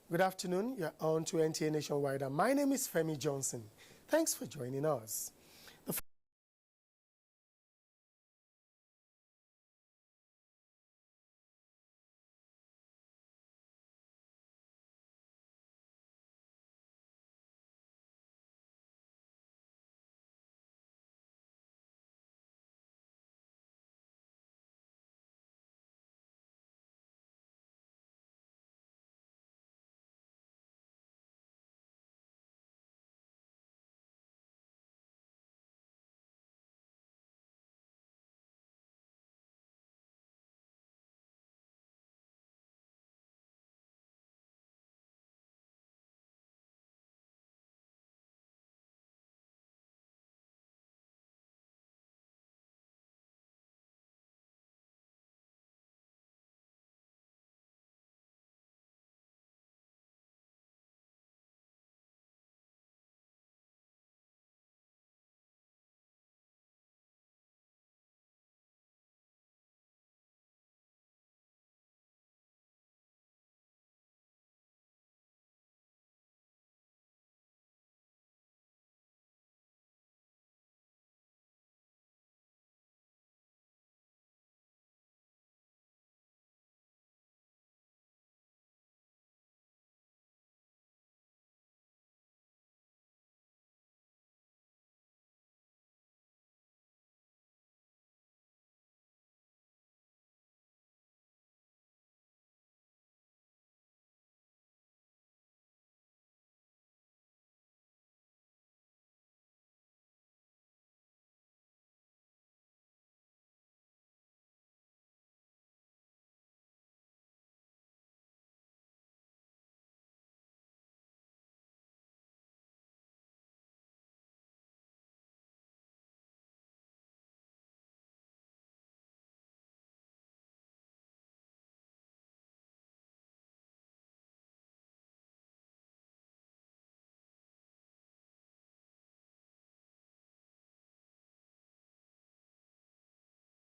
Good afternoon. You're on to NTA Nationwide. And my name is Femi Johnson. Thanks for joining us.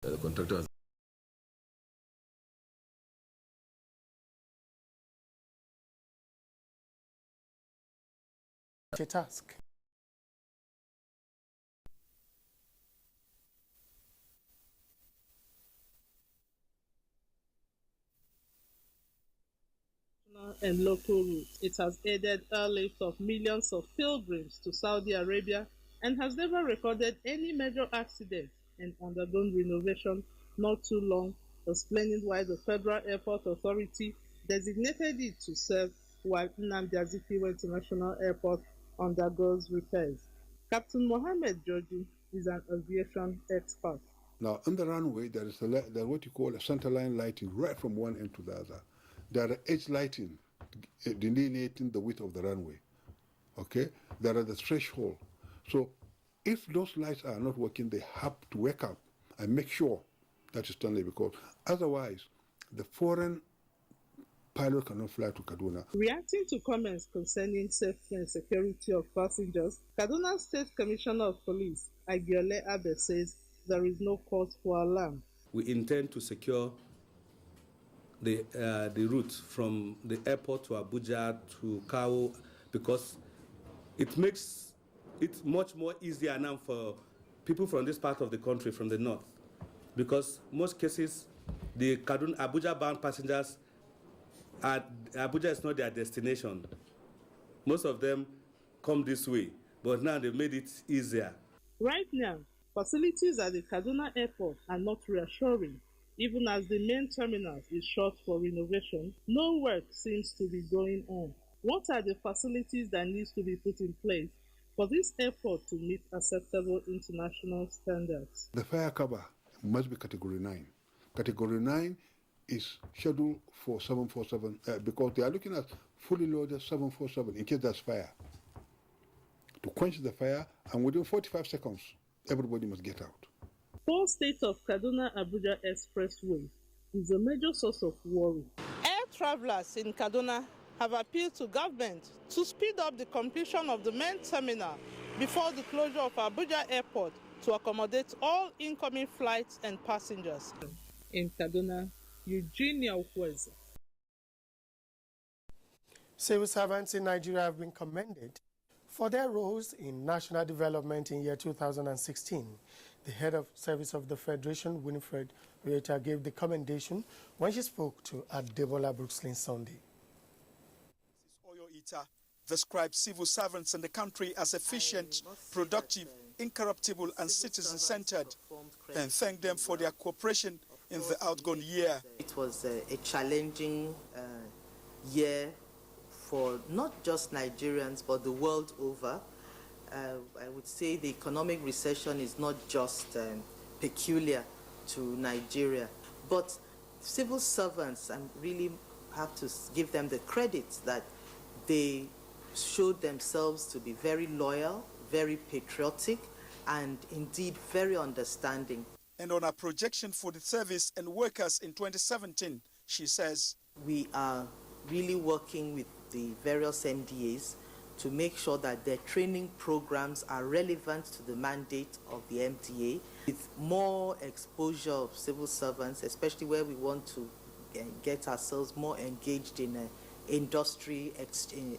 The contractor has a task. And local routes. It has aided airlift of millions of pilgrims to Saudi Arabia and has never recorded any major accident and undergone renovation not too long, explaining why the Federal Airport Authority designated it to serve while Nnamdi Azikiwe International Airport undergoes repairs. Captain Mohammed Georgi is an aviation expert. Now, on the runway, there is what you call a centerline lighting right from one end to the other. There are edge lighting delineating the width of the runway. Okay? There are the threshold. So if those lights are not working, they have to wake up and make sure that it's done, because otherwise the foreign pilot cannot fly to Kaduna. Reacting to comments concerning safety and security of passengers, Kaduna State Commissioner of Police, Agiole Abe, says there is no cause for alarm. We intend to secure the route from the airport to Abuja to Kawo, because it makes it much more easier now for people from this part of the country, from the north, because most cases the Abuja-bound passengers, Abuja is not their destination. Most of them come this way, but now they've made it easier. Right now, facilities at the Kaduna airport are not reassuring. Even as the main terminal is short for renovation, no work seems to be going on. What are the facilities that need to be put in place for this airport to meet acceptable international standards? The fire cover must be Category 9. Category 9 is scheduled for 747 because they are looking at fully loaded 747 in case there's fire. To quench the fire, and within 45 seconds, everybody must get out. Poor state of Kaduna-Abuja Expressway is a major source of worry. Air travelers in Kaduna have appealed to government to speed up the completion of the main terminal before the closure of Abuja Airport to accommodate all incoming flights and passengers. In Kaduna, Eugenia Ukweze. Civil servants in Nigeria have been commended for their roles in national development in year 2016. The head of service of the Federation, Winifred Rieta, gave the commendation when she spoke to Adebola Brooksling Sunday. Oyo Ita described civil servants in the country as efficient, productive, incorruptible and citizen-centered, and thanked them for their cooperation in the outgone year. It was a challenging year for not just Nigerians but the world over. I would say the economic recession is not just peculiar to Nigeria, but civil servants, I really have to give them the credit that they showed themselves to be very loyal, very patriotic, and indeed very understanding. And on a projection for the service and workers in 2017, she says, we are really working with the various MDAs to make sure that their training programs are relevant to the mandate of the MDA, with more exposure of civil servants, especially where we want to get ourselves more engaged in industry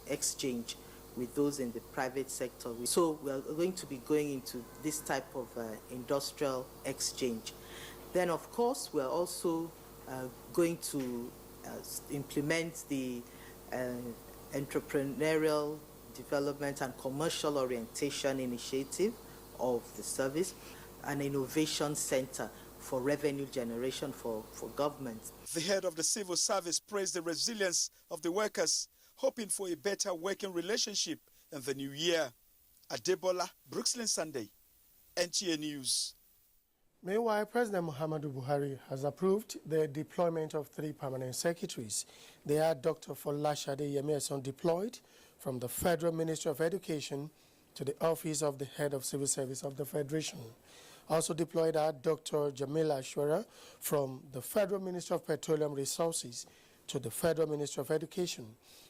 exchange with those in the private sector. So we are going to be going into this type of industrial exchange. Then, of course, we are also going to implement the entrepreneurial development and commercial orientation initiative of the service, an innovation center for revenue generation for government. The head of the civil service praised the resilience of the workers, hoping for a better working relationship in the new year. Adebola, Brooksland Sunday, NTA News. Meanwhile, President Muhammadu Buhari has approved the deployment of 3 permanent secretaries. They are Dr. Folashade Yemieson, deployed from the Federal Ministry of Education to the Office of the Head of Civil Service of the Federation. Also deployed are Dr. Jamila Ashwara from the Federal Ministry of Petroleum Resources to the Federal Ministry of Education,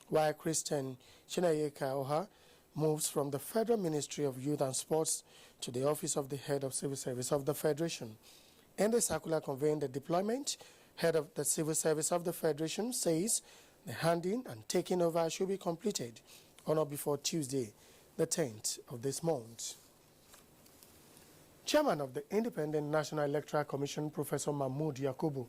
while Christian Chinayeka Oha moves from the Federal Ministry of Youth and Sports to the Office of the Head of Civil Service of the Federation. In the circular conveying the deployment, Head of the Civil Service of the Federation says the handing and taking over should be completed on or before Tuesday, the 10th of this month. Chairman of the Independent National Electoral Commission, Professor Mahmood Yakubu,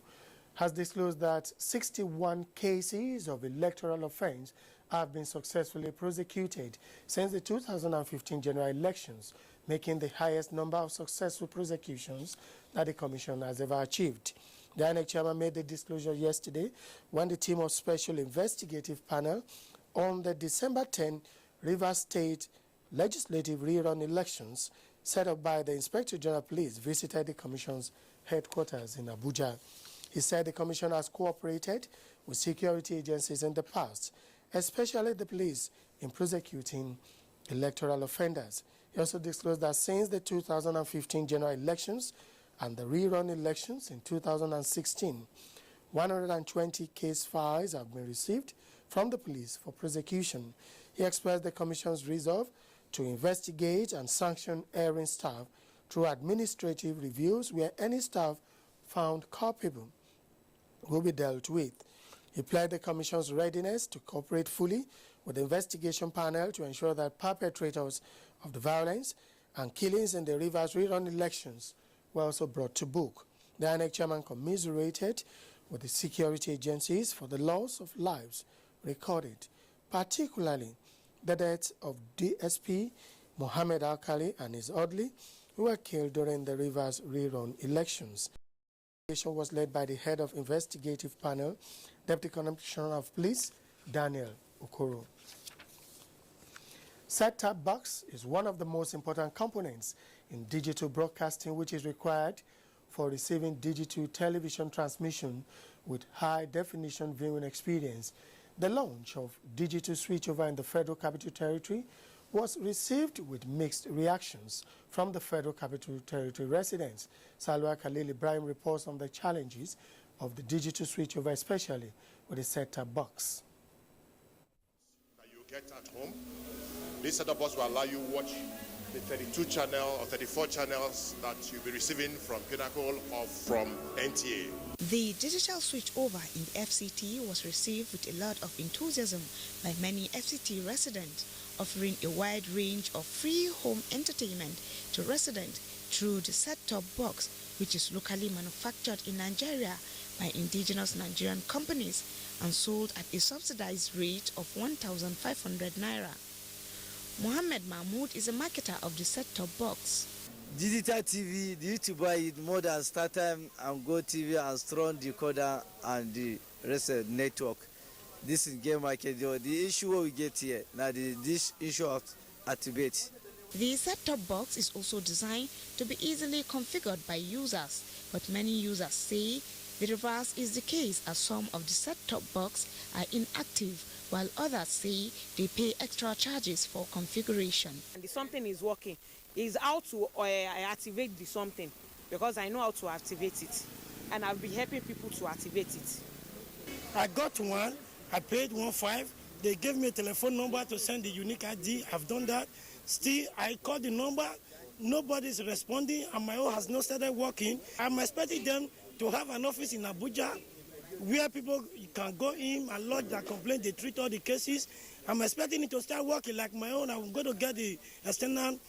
has disclosed that 61 cases of electoral offense have been successfully prosecuted since the 2015 general elections, making the highest number of successful prosecutions that the Commission has ever achieved. The INEC chairman made the disclosure yesterday when the team of Special Investigative Panel on the December 10 Rivers State Legislative Rerun elections set up by the Inspector General of Police visited the Commission's headquarters in Abuja. He said the Commission has cooperated with security agencies in the past, especially the police, in prosecuting electoral offenders. He also disclosed that since the 2015 general elections and the rerun elections in 2016, 120 case files have been received from the police for prosecution. He expressed the Commission's resolve to investigate and sanction erring staff through administrative reviews where any staff found culpable will be dealt with. He pledged the Commission's readiness to cooperate fully with the investigation panel to ensure that perpetrators of the violence and killings in the Rivers rerun elections were also brought to book. The INEC chairman commiserated with the security agencies for the loss of lives recorded, particularly the deaths of DSP Mohammed Alkali and his orderly who were killed during the Rivers rerun elections. The investigation was led by the head of investigative panel, Deputy Commissioner of Police, Daniel Okoro. Set-top box is one of the most important components in digital broadcasting, which is required for receiving digital television transmission with high-definition viewing experience. The launch of digital switchover in the Federal Capital Territory was received with mixed reactions from the Federal Capital Territory residents. Salwa Khalil Ibrahim reports on the challenges of the digital switchover, especially with the set-top box. That you get at home, this set-top box will allow you watch the 32 channel or 34 channels that you'll be receiving from Pinnacle or from NTA. The digital switchover in FCT was received with a lot of enthusiasm by many FCT residents, offering a wide range of free home entertainment to residents through the set-top box, which is locally manufactured in Nigeria by indigenous Nigerian companies and sold at a subsidized rate of 1,500 naira. Mohammed Mahmoud is a marketer of the set-top box. Digital TV, they used to buy it more than StarTime and Go TV and Strong Decoder and the rest of the network. This is game market. The issue we get here now, this issue of activate. The set-top box is also designed to be easily configured by users, but many users say the reverse is the case, as some of the set-top box are inactive, while others say they pay extra charges for configuration. And the something is working. Is how to activate the something, because I know how to activate it, and I'll be helping people to activate it. I got one, I paid 1.5. They gave me a telephone number to send the unique ID. I've done that. Still, I called the number, nobody's responding, and my own has not started working. I'm expecting them to have an office in Abuja where people can go in and lodge their complaint. They treat all the cases. I'm expecting it to start working like my own. I'm going to get the external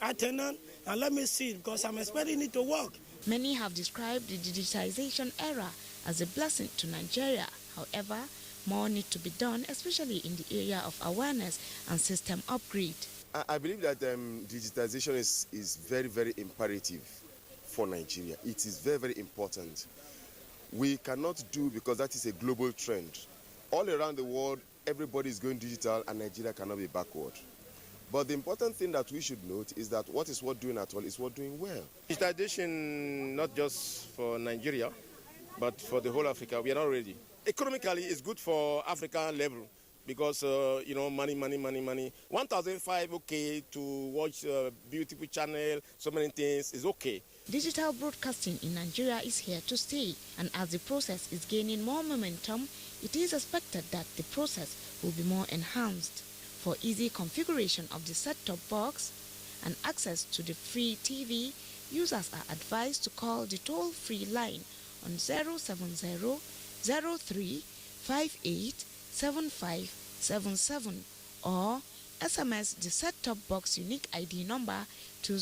attendant and let me see, because I'm expecting it to work. Many have described the digitization era as a blessing to Nigeria. However, more need to be done, especially in the area of awareness and system upgrade. I believe that digitization is very, very imperative for Nigeria. It is very, very important. We cannot do, because that is a global trend. All around the world, everybody is going digital and Nigeria cannot be backward. But the important thing that we should note is that what is worth doing at all is worth doing well. Digitization, not just for Nigeria, but for the whole Africa, we are not ready. Economically, it's good for African level because, money. 1,500, okay, to watch beautiful channel, so many things is okay. Digital broadcasting in Nigeria is here to stay, and as the process is gaining more momentum, it is expected that the process will be more enhanced. For easy configuration of the set-top box and access to the free TV, users are advised to call the toll-free line on 070 03 58 7577 or SMS the set-top box unique ID number to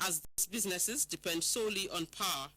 as these businesses depend solely on power.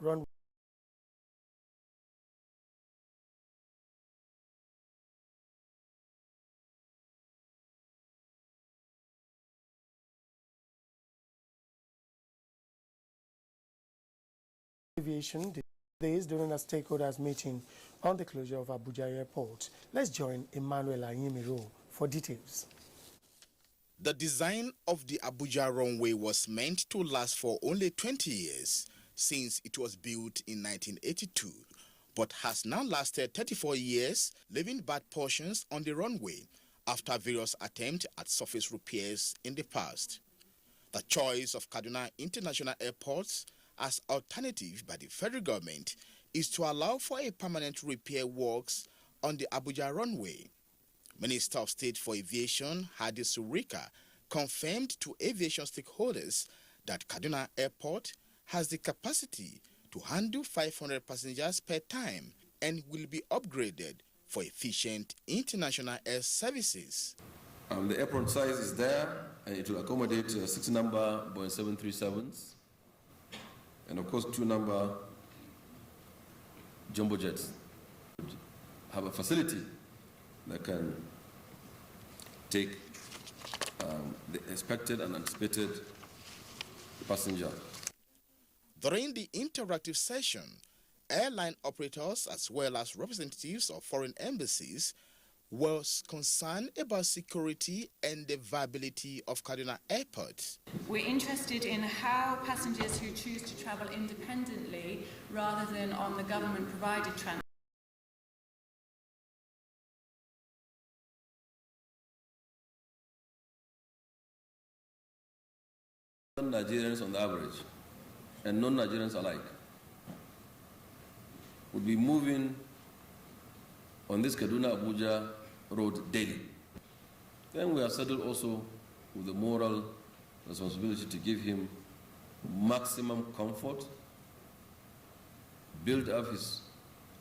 Run. Aviation days during a stakeholders meeting on the closure of Abuja Airport. Let's join Emmanuel Ayimiro for details. The design of the Abuja runway was meant to last for only 20 years since it was built in 1982, but has now lasted 34 years, leaving bad portions on the runway after various attempts at surface repairs in the past. The choice of Kaduna International Airport as alternative by the federal government is to allow for a permanent repair works on the Abuja runway. Minister of State for Aviation, Hadi Surika, confirmed to aviation stakeholders that Kaduna Airport has the capacity to handle 500 passengers per time and will be upgraded for efficient international air services. The airport size is there, and it will accommodate 60 number Boeing 737s. And of course, 2-number jumbo jets have a facility that can take the expected and anticipated passenger. During the interactive session, airline operators as well as representatives of foreign embassies was concerned about security and the viability of Kaduna Airport. We're interested in how passengers who choose to travel independently rather than on the government-provided transport Nigerians on the average, and non-Nigerians alike, would be moving on this Kaduna-Abuja road daily. Then we are saddled also with the moral responsibility to give him maximum comfort, build up his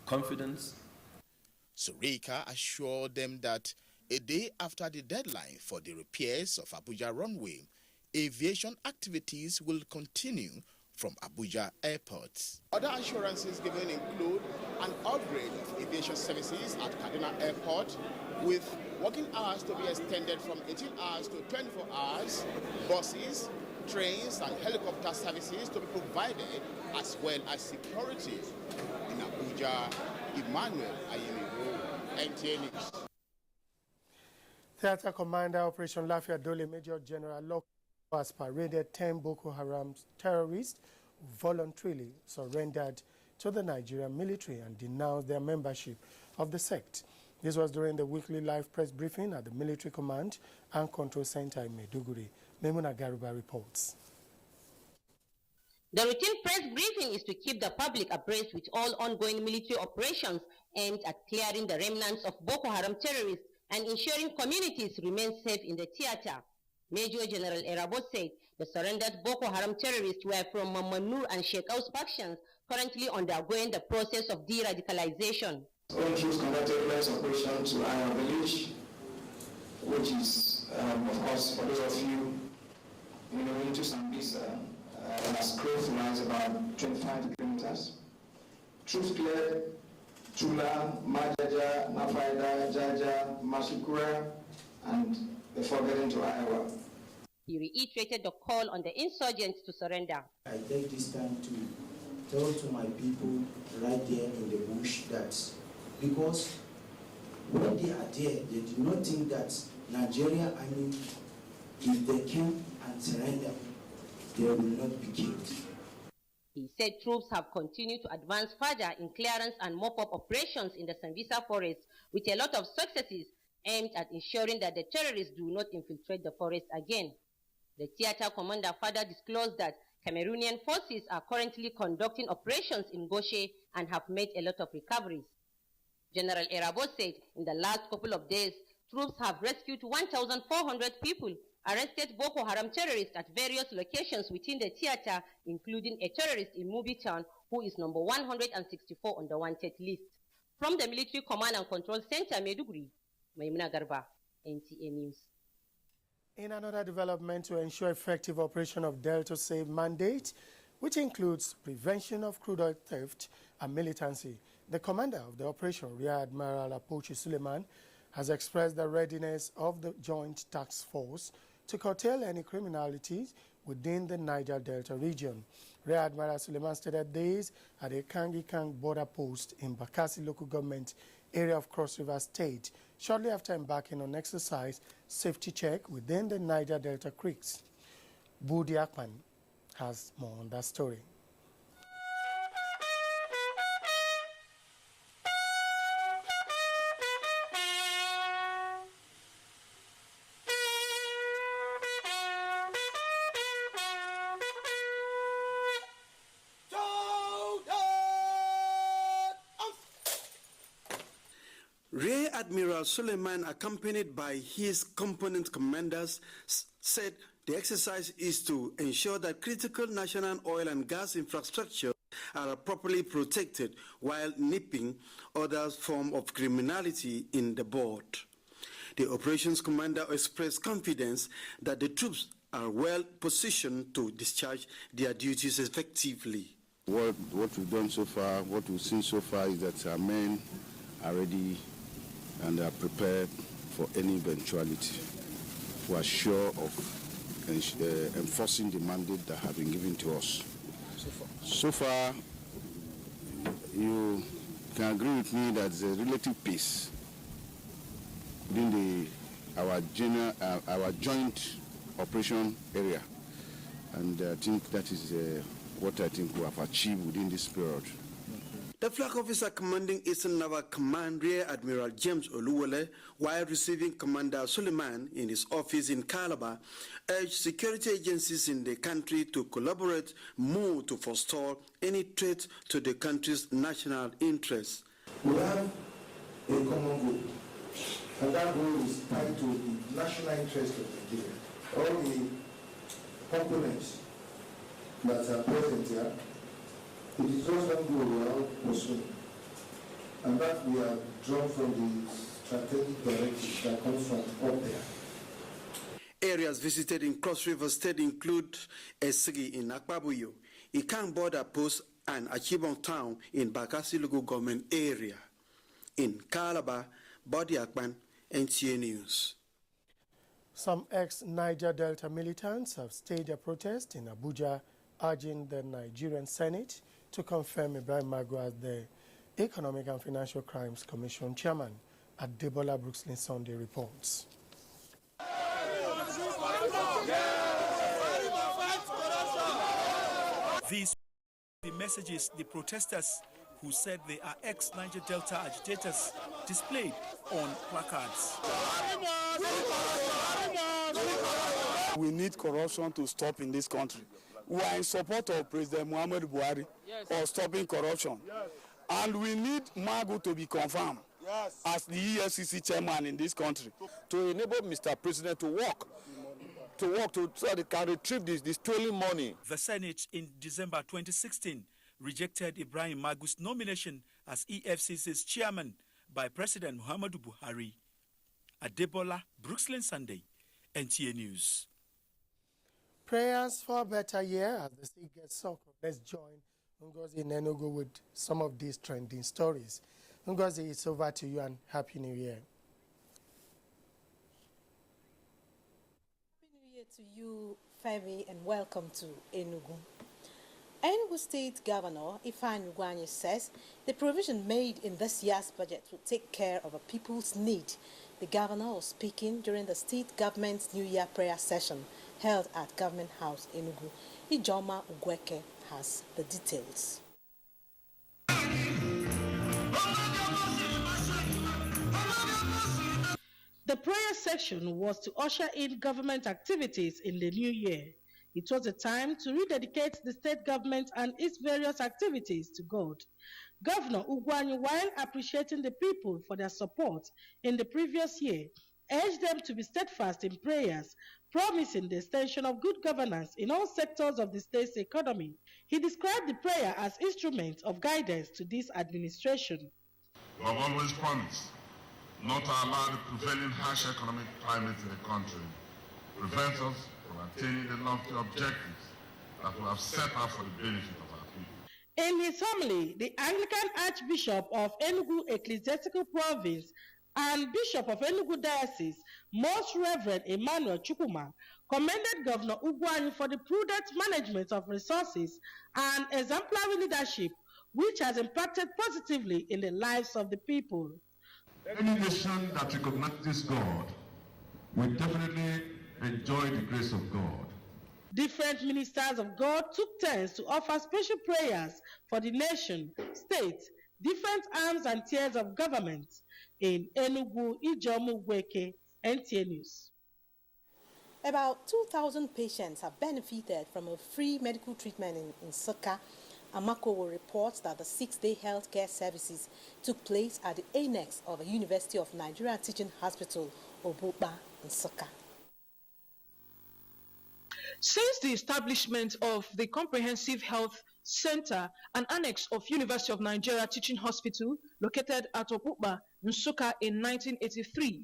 confidence. Surika assured them that a day after the deadline for the repairs of Abuja runway, aviation activities will continue from Abuja Airport. Other assurances given include an upgrade of aviation services at Kaduna Airport, with working hours to be extended from 18 hours to 24 hours, buses, trains and helicopter services to be provided, as well as security. In Abuja, Emmanuel Ayemiru, NTA News. Theater Commander Operation Lafia Dole Major General Lok has paraded 10 Boko Haram terrorists who voluntarily surrendered to the Nigerian military and denounced their membership of the sect. This was during the weekly live press briefing at the Military Command and Control Center in Maiduguri. Memuna Garuba reports. The routine press briefing is to keep the public abreast with all ongoing military operations aimed at clearing the remnants of Boko Haram terrorists and ensuring communities remain safe in the theater. Major General Erabo said the surrendered Boko Haram terrorists were from Mamanur and Sheikh Aus factions, currently undergoing the process of de-radicalization. All troops conducted less operation to our village, which is, of course, for those of you into Sambisa, as close lies about 25 kilometers. Troops cleared Chula, Majaja, Nafaida, Jaja, Masukura, and before getting to Iowa. He reiterated the call on the insurgents to surrender. I take this time to tell to my people right there in the bush that because when they are there, they do not think that Nigeria, if they came and surrender, they will not be killed. He said troops have continued to advance further in clearance and mop-up operations in the Sambisa forest with a lot of successes aimed at ensuring that the terrorists do not infiltrate the forest again. The theater commander further disclosed that Cameroonian forces are currently conducting operations in Goshe and have made a lot of recoveries. General Erabo said in the last couple of days, troops have rescued 1,400 people, arrested Boko Haram terrorists at various locations within the theater, including a terrorist in Mubi Town who is number 164 on the wanted list. From the Military Command and Control Center, Maiduguri, Maimuna Garba, NTA News. In another development to ensure effective operation of Delta Save mandate, which includes prevention of crude oil theft and militancy, the commander of the operation, Rear Admiral Apochi Suleiman, has expressed the readiness of the Joint Task Force to curtail any criminalities within the Niger Delta region. Rear Admiral Suleiman stated this at a Kangi-Kang border post in Bakassi local government area of Cross River State, shortly after embarking on exercise safety check within the Niger Delta creeks. Budi Akpan has more on that story. Rear Admiral Suleiman, accompanied by his component commanders, said the exercise is to ensure that critical national oil and gas infrastructure are properly protected while nipping other forms of criminality in the board. The operations commander expressed confidence that the troops are well positioned to discharge their duties effectively. What we've done so far, what we've seen so far is that our men are ready and are prepared for any eventuality. We are sure of enforcing the mandate that have been given to us. So far, you can agree with me that there's a relative peace within our joint operation area, and I think that is what I think we have achieved within this period. The flag officer commanding Eastern Naval Command, Rear Admiral James Oluwole, while receiving Commander Suleiman in his office in Calabar, urged security agencies in the country to collaborate more to forestall any threat to the country's national interests. We have a common goal, and that goal is tied to the national interest of Nigeria. All the components that are present here, it is just one goal we are all pursuing, and that we are drawn from the strategic directive that comes from up there. Areas visited in Cross River State include Esigi in Akpabuyo, Ikang Border Post, and Achibong Town in Bakassi Local Government Area. In Calabar, Bodi Akpan, NTA News. Some ex-Niger Delta militants have staged a protest in Abuja, urging the Nigerian Senate to confirm Ibrahim Magu as the Economic and Financial Crimes Commission chairman. Adebola Brookslyn Sunday reports. These are the messages the protesters, who said they are ex-Niger Delta agitators, displayed on placards. We need corruption to stop in this country. We are in support of President Muhammadu Buhari for stopping corruption. And we need Magu to be confirmed as the EFCC chairman in this country, to enable Mr. President to work so that they can retrieve this stolen money. The Senate in December 2016 rejected Ibrahim Magu's nomination as EFCC's chairman by President Muhammadu Buhari. Adebola Brookslyn Sunday, NTA News. Prayers for a better year as the state gets soccer. Let's join Ngozi in Enugu with some of these trending stories. Ngozi, it's over to you and Happy New Year. Happy New Year to you, Femi, and welcome to Enugu. Enugu State Governor Ifeanyi Ugwuanyi says the provision made in this year's budget will take care of a people's need. The governor was speaking during the state government's New Year prayer session held at Government House, Enugu. Ijoma Ugweke has the details. The prayer session was to usher in government activities in the new year. It was a time to rededicate the state government and its various activities to God. Governor Ugwuanyi, while appreciating the people for their support in the previous year, urged them to be steadfast in prayers, promising the extension of good governance in all sectors of the state's economy. He described the prayer as instrument of guidance to this administration. We have always promised not to allow the prevailing harsh economic climate in the country prevent us from attaining the lofty objectives that we have set out for the benefit of our people. In his homily, the Anglican Archbishop of Enugu Ecclesiastical Province and Bishop of Enugu Diocese, Most Reverend Emmanuel Chukwuma, commended Governor Ugwuanyi for the prudent management of resources and exemplary leadership, which has impacted positively in the lives of the people. Any nation that recognizes God will definitely enjoy the grace of God. Different ministers of God took turns to offer special prayers for the nation, state, different arms and tiers of government. In Enugu, Ijoma Ugweke, NTA News. About 2,000 patients have benefited from a free medical treatment in Nsukka. Amakowo reports that the 6-day healthcare services took place at the annex of the University of Nigeria Teaching Hospital, Obuba, Nsukka. Since the establishment of the Comprehensive Health Center, an annex of University of Nigeria Teaching Hospital located at Okpukpa, Nsukka in 1983.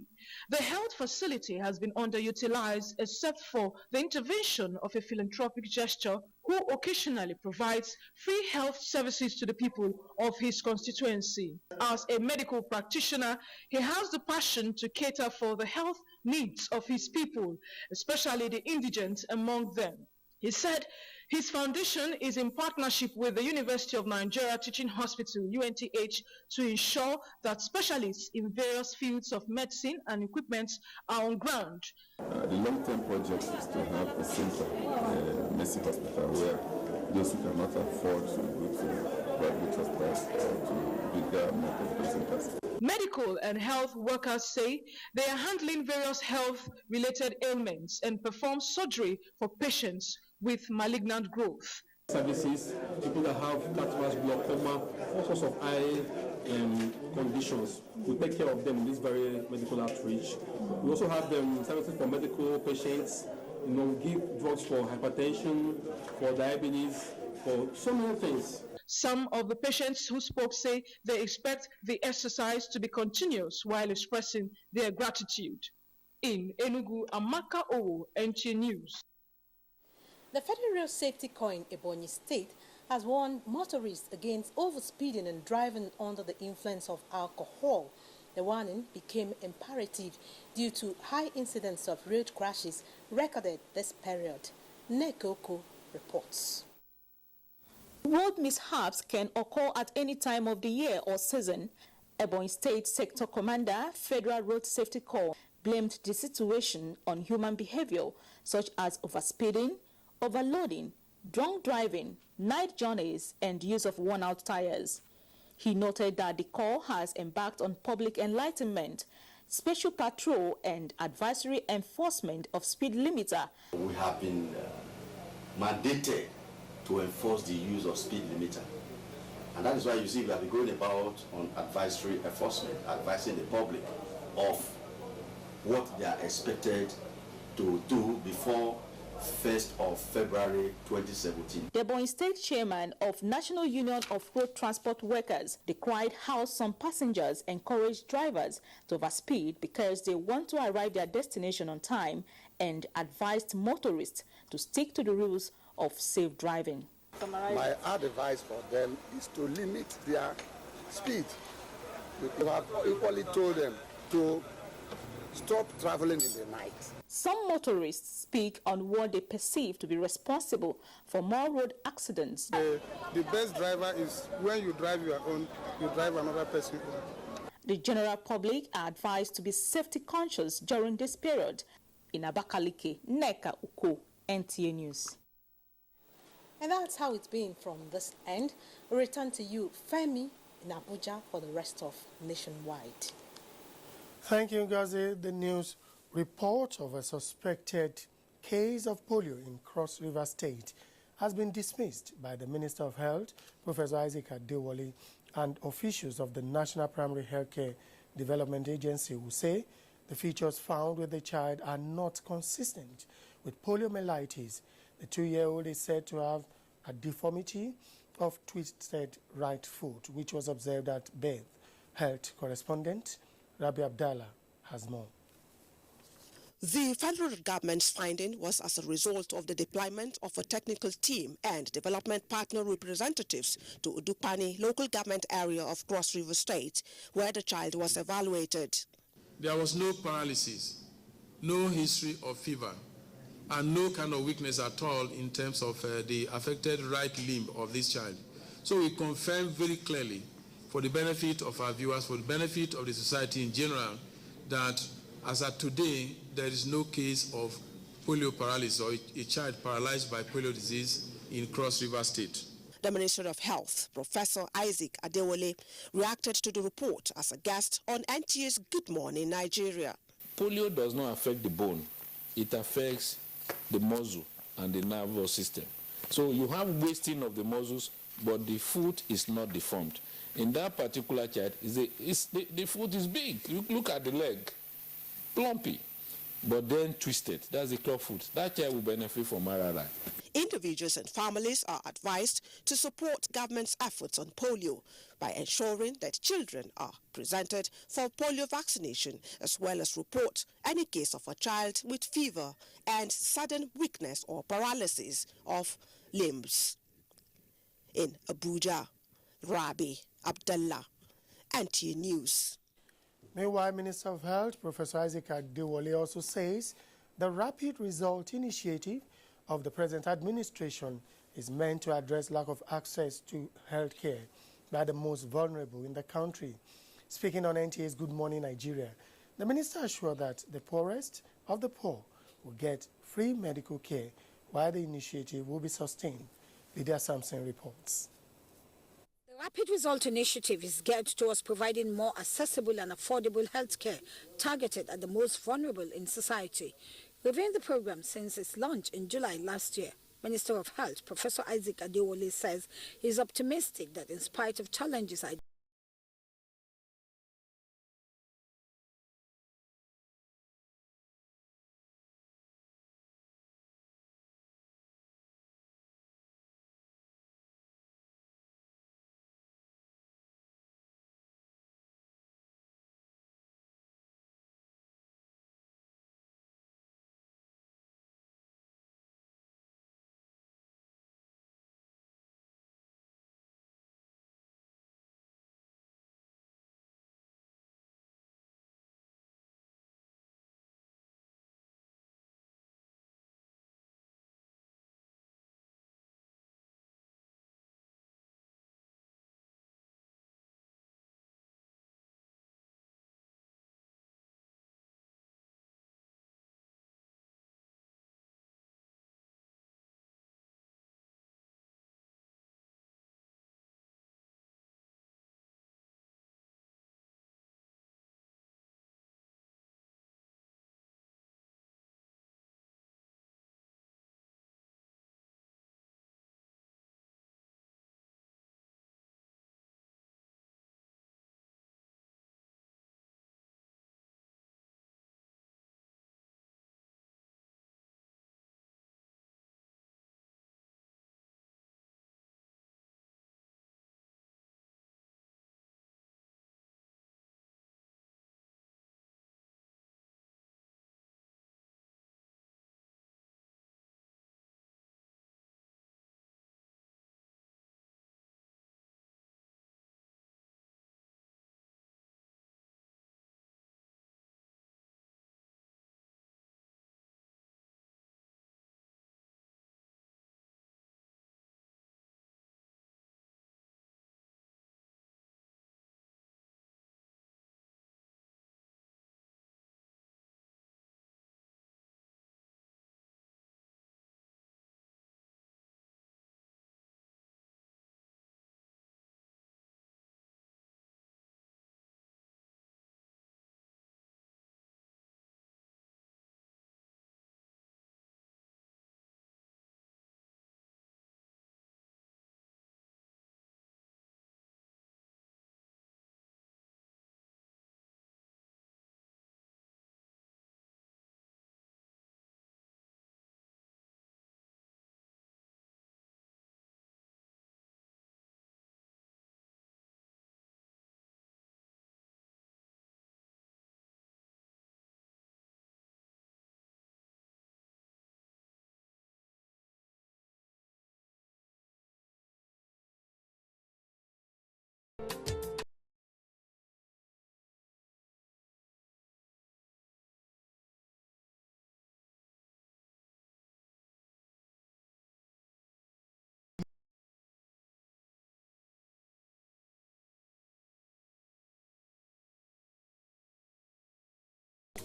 The health facility has been underutilized except for the intervention of a philanthropic gesture who occasionally provides free health services to the people of his constituency. As a medical practitioner, he has the passion to cater for the health needs of his people, especially the indigent among them. He said his foundation is in partnership with the University of Nigeria Teaching Hospital, UNTH, to ensure that specialists in various fields of medicine and equipment are on ground. The long-term project is to have a center, a medicine hospital, where those who cannot afford to go to private hospitals or to bigger medical centers. Medical and health workers say they are handling various health-related ailments and perform surgery for patients with malignant growth. Services, people that have cataract, glaucoma, all sorts of eye conditions. We take care of them in this very medical outreach. We also have services for medical patients. We give drugs for hypertension, for diabetes, for so many things. Some of the patients who spoke say they expect the exercise to be continuous while expressing their gratitude. In Enugu, Amaka Owo, NTA News. The Federal Safety Corps in Ebonyi State has warned motorists against overspeeding and driving under the influence of alcohol. The warning became imperative due to high incidence of road crashes recorded this period. Nekoko reports. Road mishaps can occur at any time of the year or season. Ebonyi State Sector Commander, Federal Road Safety Corps, blamed the situation on human behavior such as overspeeding, overloading, drunk driving, night journeys, and use of worn-out tires. He noted that the Corps has embarked on public enlightenment, special patrol, and advisory enforcement of speed limiter. We have been mandated to enforce the use of speed limiter. And that is why you see we have been going about on advisory enforcement, advising the public of what they are expected to do before 1st of February 2017. The Ebonyi State Chairman of National Union of Road Transport Workers decried how some passengers encourage drivers to overspeed because they want to arrive their destination on time and advised motorists to stick to the rules of safe driving. My advice for them is to limit their speed. We have equally told them to stop traveling in the night. Some motorists speak on what they perceive to be responsible for more road accidents. The best driver is when you drive your own, you drive another person. The general public are advised to be safety conscious during this period. In Abakaliki, Neka Uko, NTA News. And that's how it's been from this end. We return to you, Femi, in Abuja for the rest of Nationwide. Thank you, Ngazi. The news report of a suspected case of polio in Cross River State has been dismissed by the Minister of Health, Professor Isaac Adewale, and officials of the National Primary Healthcare Development Agency who say the features found with the child are not consistent with poliomyelitis. The 2-year-old is said to have a deformity of twisted right foot, which was observed at birth. Health correspondent Rabi Abdallah has more. The federal government's finding was as a result of the deployment of a technical team and development partner representatives to Udupani local government area of Cross River State, where the child was evaluated. There was no paralysis, no history of fever, and no kind of weakness at all in terms of the affected right limb of this child. So we confirm very clearly, for the benefit of our viewers, for the benefit of the society in general, that as at today, there is no case of polio paralysis or a child paralyzed by polio disease in Cross River State. The Minister of Health, Professor Isaac Adewale, reacted to the report as a guest on NTA's Good Morning Nigeria. Polio does not affect the bone. It affects the muscle and the nervous system. So you have wasting of the muscles, but the foot is not deformed. In that particular child, the foot is big. Look at the leg, plumpy. but then twisted. That's the clubfoot. That child will benefit from RRI. Individuals and families are advised to support government's efforts on polio by ensuring that children are presented for polio vaccination, as well as report any case of a child with fever and sudden weakness or paralysis of limbs. In Abuja, Rabi Abdullah, NTA News. Meanwhile, Minister of Health, Professor Isaac Adewale, also says the Rapid Result Initiative of the present administration is meant to address lack of access to health care by the most vulnerable in the country. Speaking on NTA's Good Morning Nigeria, the minister assured that the poorest of the poor will get free medical care while the initiative will be sustained. Lydia Sampson reports. The Rapid Result Initiative is geared towards providing more accessible and affordable health care targeted at the most vulnerable in society. Reviewing the program since its launch in July last year, Minister of Health, Professor Isaac Adewale, says he is optimistic that in spite of challenges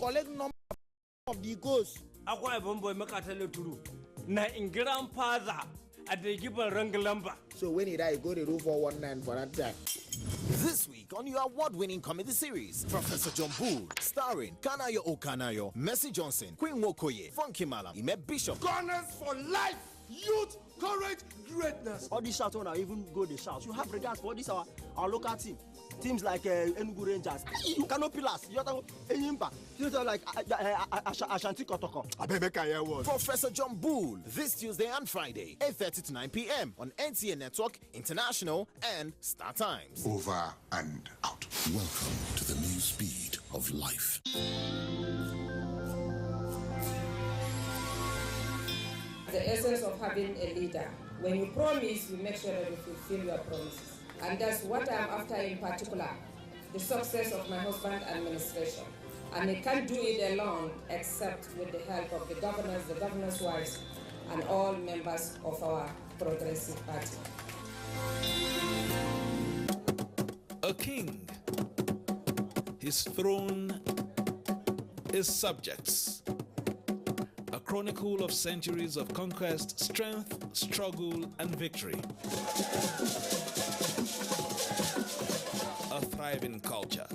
collect number of the ghosts. Akwai bomboy makatale turu. Na in grandfather at the given rangalamba. So when he died, go to do 419 for that time. This week on your award-winning comedy series, Professor John Bull, starring Kanayo Okanayo, Mercy Johnson, Queen Wokoye, Funky Malam, Ime Bishop. Gunners for life, youth current greatness. All these shouts on even go the shouts. You have regards for this our local team. Teams like Enugu Rangers. You cannot pillars. You have Enyimba. You have like Ashanti Kotoko. Professor John Bull this Tuesday and Friday, 8:30 to 9 p.m. on NTA Network, International, and Star Times. Over and out. Welcome to the new speed of life. The essence of having a leader. When you promise, you make sure that you fulfill your promises. And that's what I'm after in particular, the success of my husband's administration. And he can't do it alone except with the help of the governor's wives, and all members of our progressive party. A king, his throne, his subjects. A chronicle of centuries of conquest, strength, struggle, and victory. A thriving culture.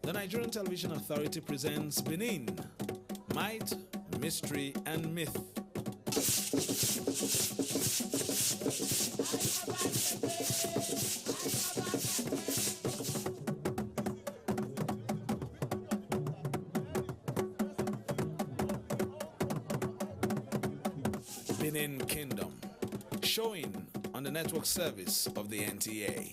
The Nigerian Television Authority presents Benin, Might, Mystery, and Myth. Benin Kingdom, showing on the network service of the NTA.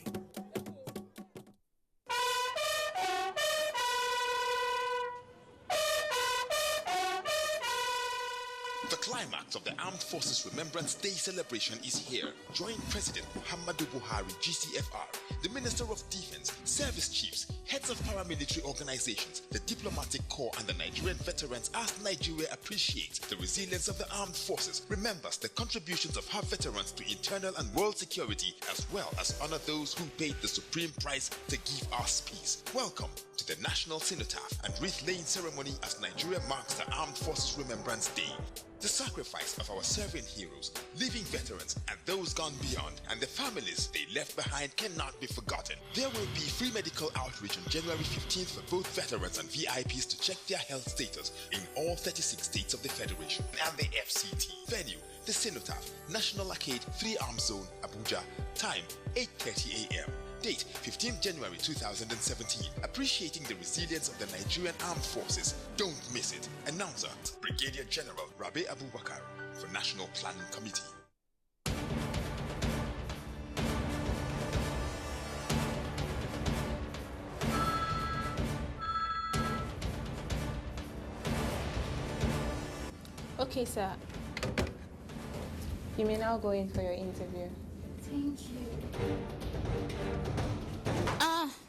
The climax of the Armed Forces Remembrance Day celebration is here. Join President Muhammadu Buhari, GCFR, the Minister of Defense, service chiefs, heads of paramilitary organizations, the diplomatic corps, and the Nigerian veterans as Nigeria appreciates the resilience of the armed forces, remembers the contributions of her veterans to internal and world security, as well as honor those who paid the supreme price to give us peace. Welcome to the National Cenotaph and Wreath-laying ceremony as Nigeria marks the Armed Forces Remembrance Day. The sacrifice of our serving heroes, living veterans, and those gone beyond, and the families they left behind cannot be forgotten. There will be free medical outreach on January 15th for both veterans and VIPs to check their health status in all 36 states of the Federation and the FCT. Venue, the Cenotaph, National Arcade, 3 Arms Zone, Abuja. Time, 8:30 a.m. Date, 15th January 2017. Appreciating the resilience of the Nigerian Armed Forces. Don't miss it. Announcer, Brigadier General Rabe Abubakar for National Planning Committee. Okay, sir. You may now go in for your interview. Thank you.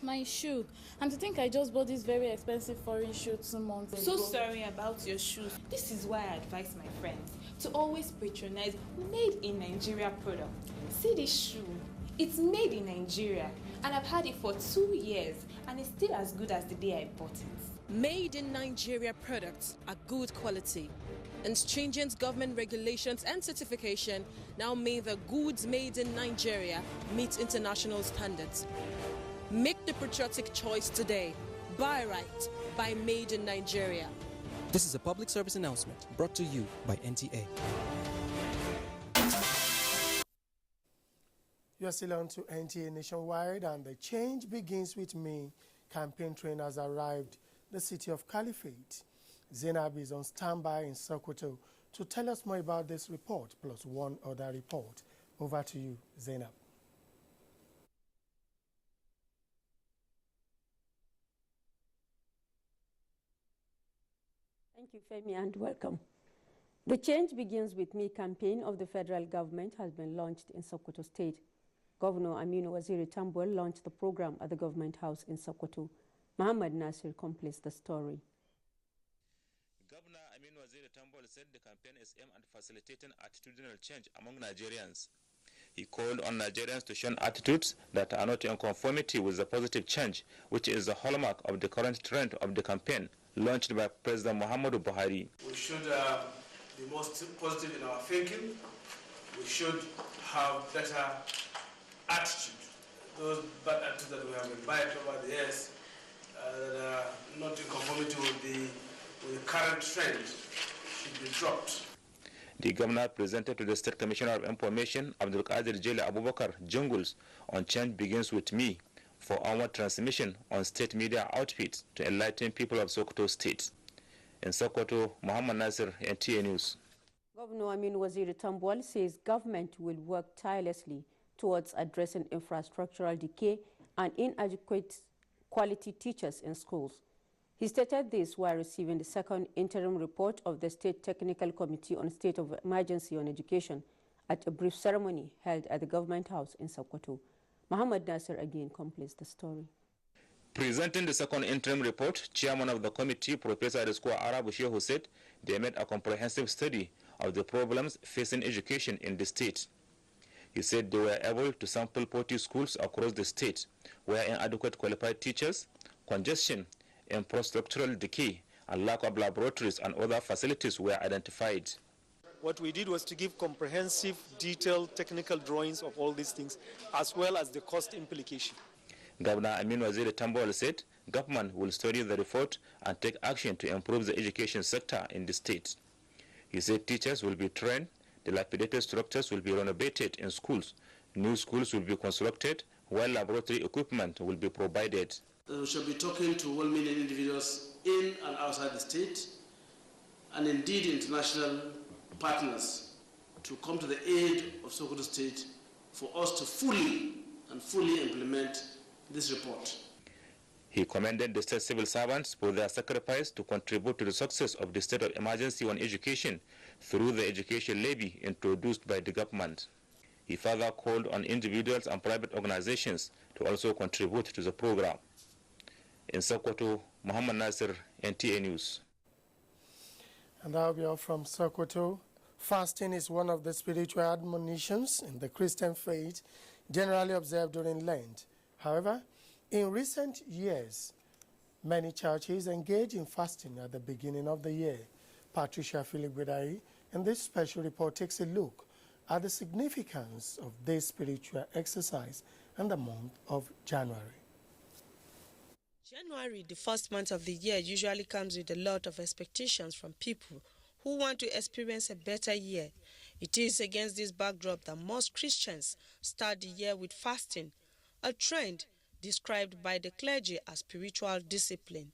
My shoe. And to think I just bought this very expensive foreign shoe 2 months ago. So sorry about your shoes. This is why I advise my friends to always patronize made in Nigeria products. See this shoe. It's made in Nigeria and I've had it for 2 years and it's still as good as the day I bought it. Made in Nigeria products are good quality, and stringent government regulations and certification now mean the goods made in Nigeria meet international standards. Make the patriotic choice today. Buy right. Buy Made in Nigeria. This is a public service announcement brought to you by NTA. You are still on to NTA Nationwide, and the Change Begins With Me campaign train has arrived the city of Caliphate. Zainab is on standby in Sokoto to tell us more about this report, plus one other report. Over to you, Zainab. Thank you, Femi, and welcome. The Change Begins With Me campaign of the federal government has been launched in Sokoto State. Governor Aminu Waziri Tambuwal launched the program at the government house in Sokoto. Muhammad Nasir completes the story. Governor Aminu Waziri Tambuwal said the campaign is aimed at facilitating attitudinal change among Nigerians. He called on Nigerians to shun attitudes that are not in conformity with the positive change, which is the hallmark of the current trend of the campaign launched by President Muhammadu Buhari. We should be most positive in our thinking. We should have better attitude. Those bad attitudes that we have imbibed over the years that are not in conformity with the current trend should be dropped. The governor presented to the State Commissioner of Information, Abdul Qadir Jele Abubakar, jingles on Change Begins With Me for onward transmission on state media outfits to enlighten people of Sokoto State. In Sokoto, Muhammad Nasir, NTA News. Governor Aminu Waziri Tambuwal says government will work tirelessly towards addressing infrastructural decay and inadequate quality teachers in schools. He stated this while receiving the second interim report of the State Technical Committee on State of Emergency on Education at a brief ceremony held at the Government House in Sokoto. Muhammad Nasir again completes the story. Presenting the second interim report, Chairman of the committee, Professor Adeskoa Arabu Shehu, said they made a comprehensive study of the problems facing education in the state. He said they were able to sample 40 schools across the state where inadequate qualified teachers, congestion, infrastructural decay, and lack of laboratories and other facilities were identified. What we did was to give comprehensive, detailed technical drawings of all these things, as well as the cost implication. Governor Aminu Waziri Tambuwal said government will study the report and take action to improve the education sector in the state. He said teachers will be trained, dilapidated structures will be renovated in schools, new schools will be constructed, while laboratory equipment will be provided. We shall be talking to well-meaning individuals in and outside the state, and indeed international partners, to come to the aid of Sokoto State for us to fully implement this report. He commended the state civil servants for their sacrifice to contribute to the success of the state of emergency on education through the education levy introduced by the government. He further called on individuals and private organizations to also contribute to the program. In Sokoto, Muhammad Nasir, NTA News. And that'll be all from Sokoto. Fasting is one of the spiritual admonitions in the Christian faith generally observed during Lent. However, in recent years, many churches engage in fasting at the beginning of the year. Patricia Philip-Bedai in this special report takes a look at the significance of this spiritual exercise in the month of January. January, the first month of the year, usually comes with a lot of expectations from people who want to experience a better year. It is against this backdrop that most Christians start the year with fasting, a trend described by the clergy as spiritual discipline.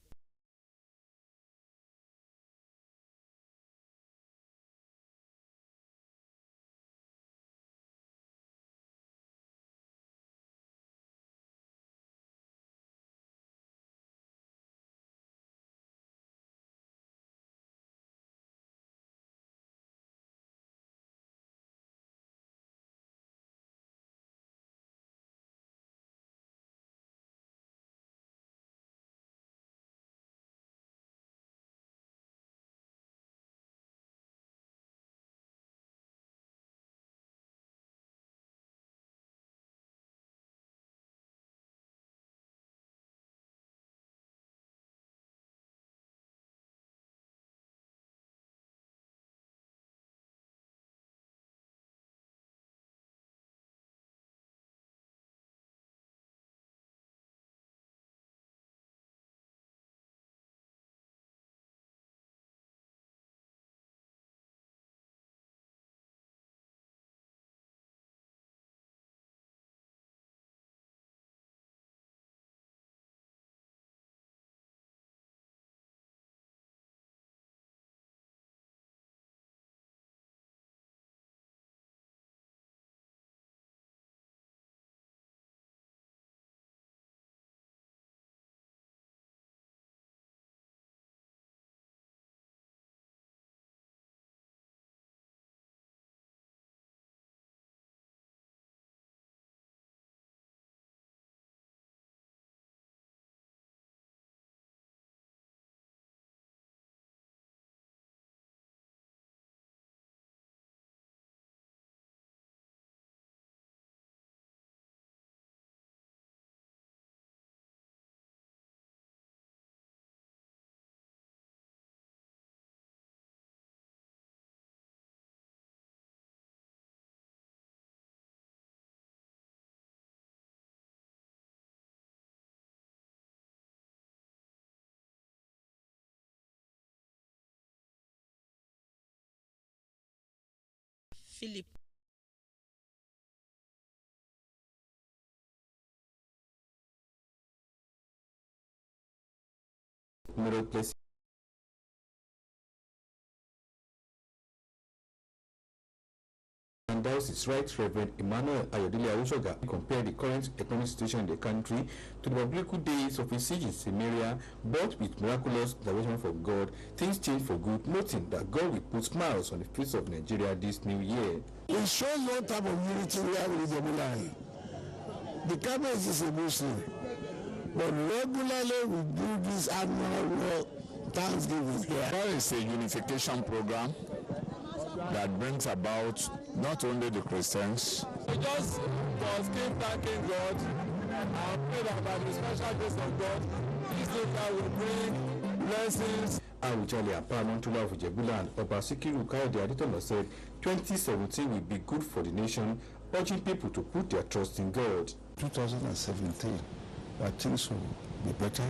Philip. And that was his right, Reverend Emmanuel Ayodele Awushoga, compared the current economic situation in the country to the biblical days of a siege in Samaria, but with miraculous intervention from God, things change for good, noting that God will put smiles on the face of Nigeria this new year. It shows one type of unity we have with the Mullah. The cabinet is a Muslim, but regularly we do this annual Thanksgiving here. That is a unification program that brings about not only the Christians. We just keep thanking God and pray that by the special grace of God, this year will bring blessings. Awujale and Paramontula of Ijebula and Obasikiru Kayode Aditomo said 2017 will be good for the nation, urging people to put their trust in God. 2017, I think so will be better.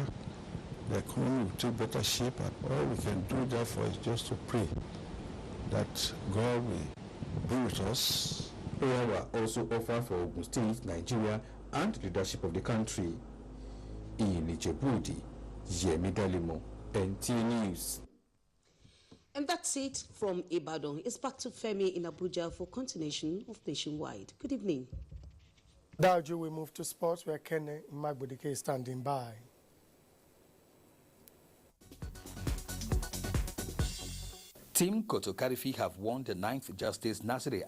The economy will take better shape, and all we can do therefore is just to pray that God will be with us. Prayer were also offered for Ogun State, Nigeria, and the leadership of the country. In Ijebudi, Yemi Dalimo, NTA News. And that's it from Ibadan. It's back to Femi in Abuja for continuation of Nationwide. Good evening. Now, we move to sports where Kenny Magbodike is standing by. Team Kotokarifi have won the 9th Justice Nasiri